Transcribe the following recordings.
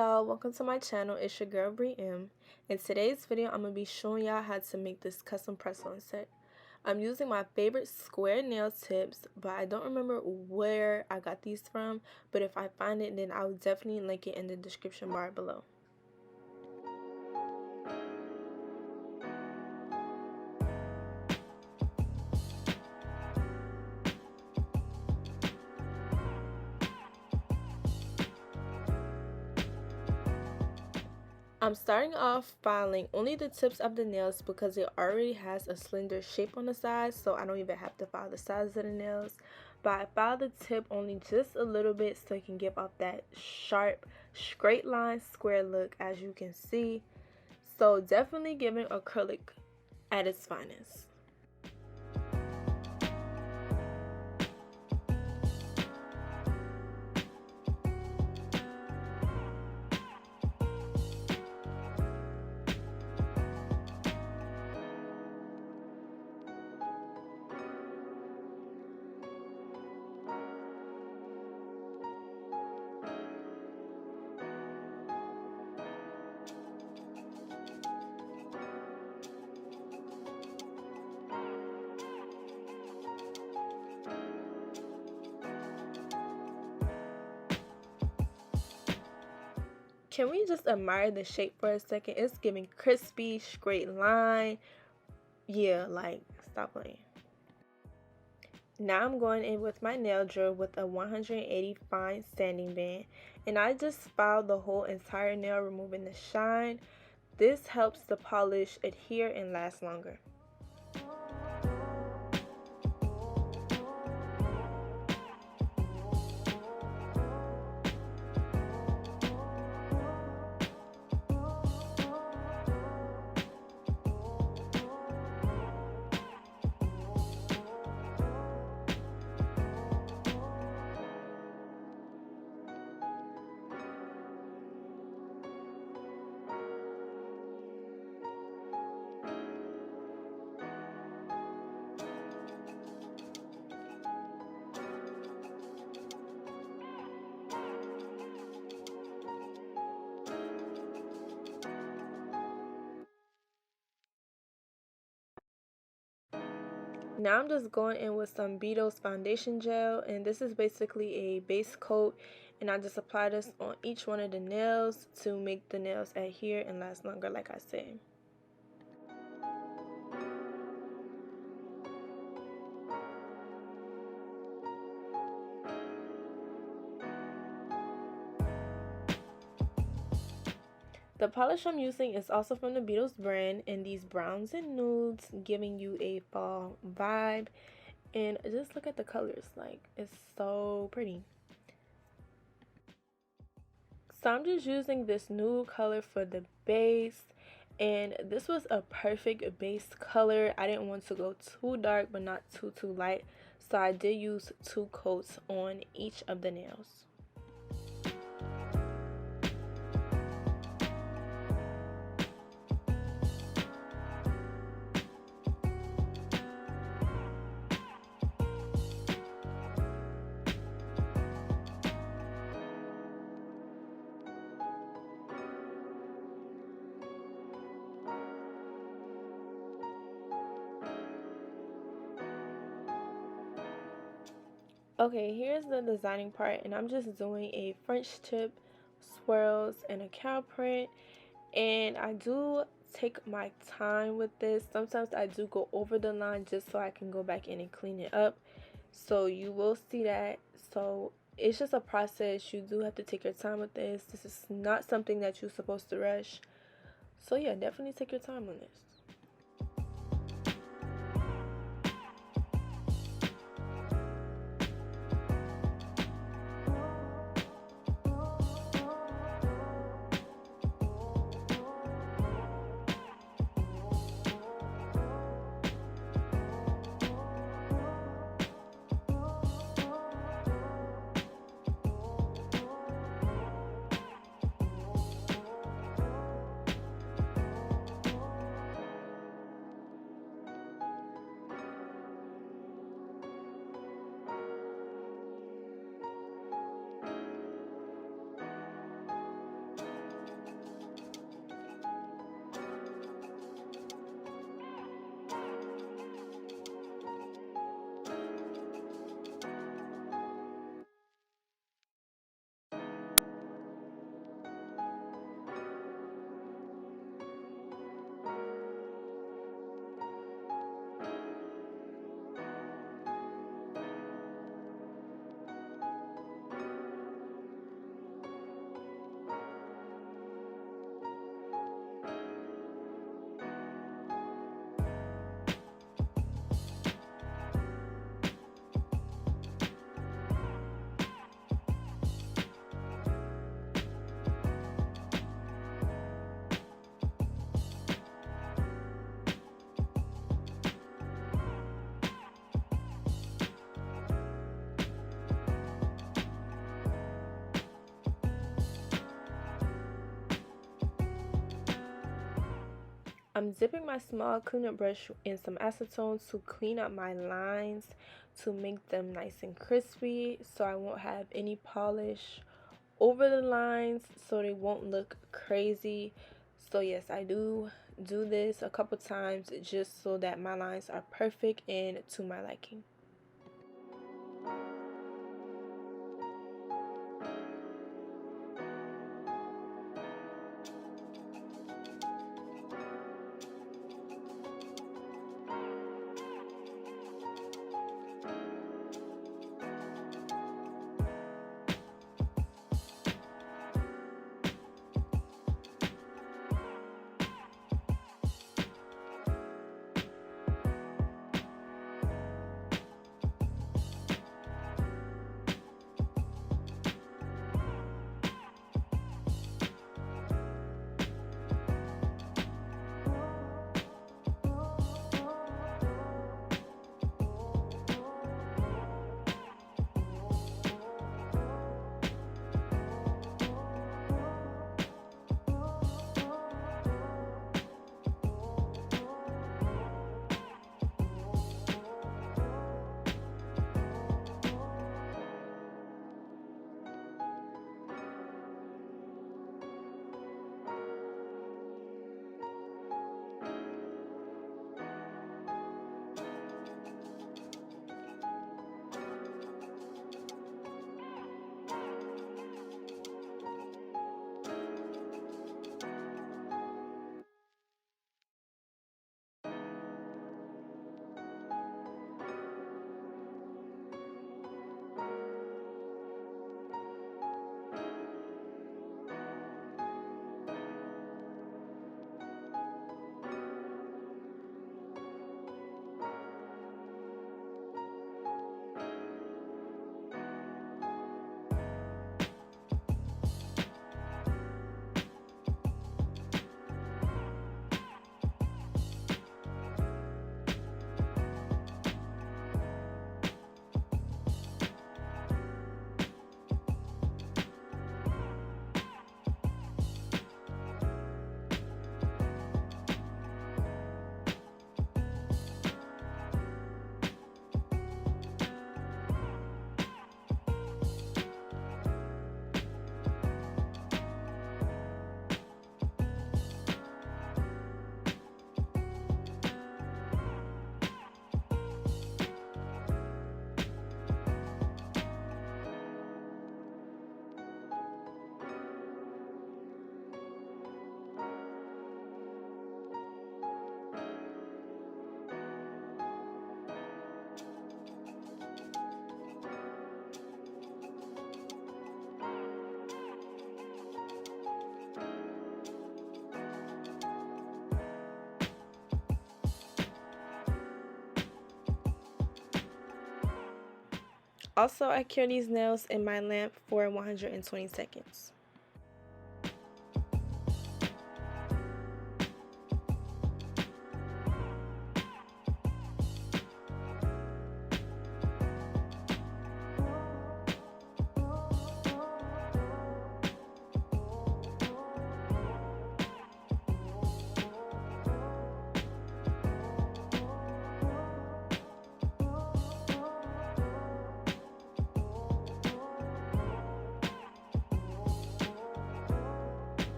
y'all, welcome to my channel. It's your girl Bree M. In today's video, I'm going to be showing y'all how to make this custom press-on set. I'm using my favorite square nail tips, but I don't remember where I got these from, but if I find it, then I'll definitely link it in the description bar below. I'm starting off filing only the tips of the nails because it already has a slender shape on the sides, so I don't even have to file the sides of the nails. But I file the tip only just a little bit so it can give off that sharp, straight line square look, as you can see. So definitely giving acrylic at its finest. Can we just admire the shape for a second? It's giving crispy, straight line. Yeah, like, stop playing. Now I'm going in with my nail drill with a 180 fine sanding band, and I just filed the whole entire nail, removing the shine. This helps the polish adhere and last longer. Now I'm just going in with some Beetle's foundation gel, and this is basically a base coat, and I just apply this on each one of the nails to make the nails adhere and last longer, like I said. The polish I'm using is also from the Beetles brand in these browns and nudes, giving you a fall vibe. And just look at the colors, like, it's so pretty. So I'm just using this nude color for the base, and this was a perfect base color. I didn't want to go too dark but not too light, so I did use 2 coats on each of the nails. Okay, here's the designing part, and I'm just doing a French tip, swirls, and a cow print. And I do take my time with this. Sometimes I do go over the line just so I can go back in and clean it up. So you will see that. So it's just a process. You do have to take your time with this. This is not something that you're supposed to rush. So yeah, definitely take your time on this. I'm dipping my small cleanup brush in some acetone to clean up my lines to make them nice and crispy so I won't have any polish over the lines so they won't look crazy. So yes, I do this a couple times just so that my lines are perfect and to my liking. Also, I cure these nails in my lamp for 120 seconds.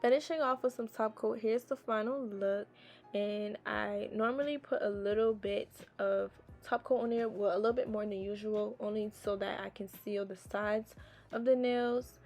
finishing off with some top coat. Here's the final look, and I normally put a little bit of top coat on there, well, a little bit more than usual, only so that I can seal the sides of the nails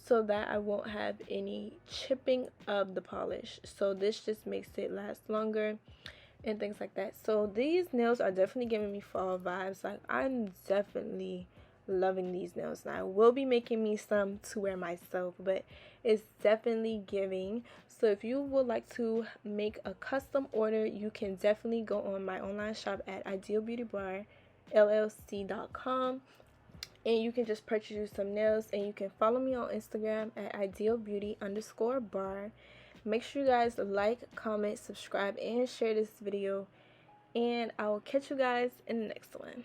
so that I won't have any chipping of the polish. So this just makes it last longer and things like that. So these nails are definitely giving me fall vibes. Like, I'm definitely loving these nails, and I will be making me some to wear myself, but it's definitely giving. So if you would like to make a custom order, you can definitely go on my online shop at idealbeautybarllc.com, and you can just purchase you some nails, and you can follow me on Instagram at idealbeauty_bar. Make sure you guys like, comment, subscribe, and share this video, and I will catch you guys in the next one.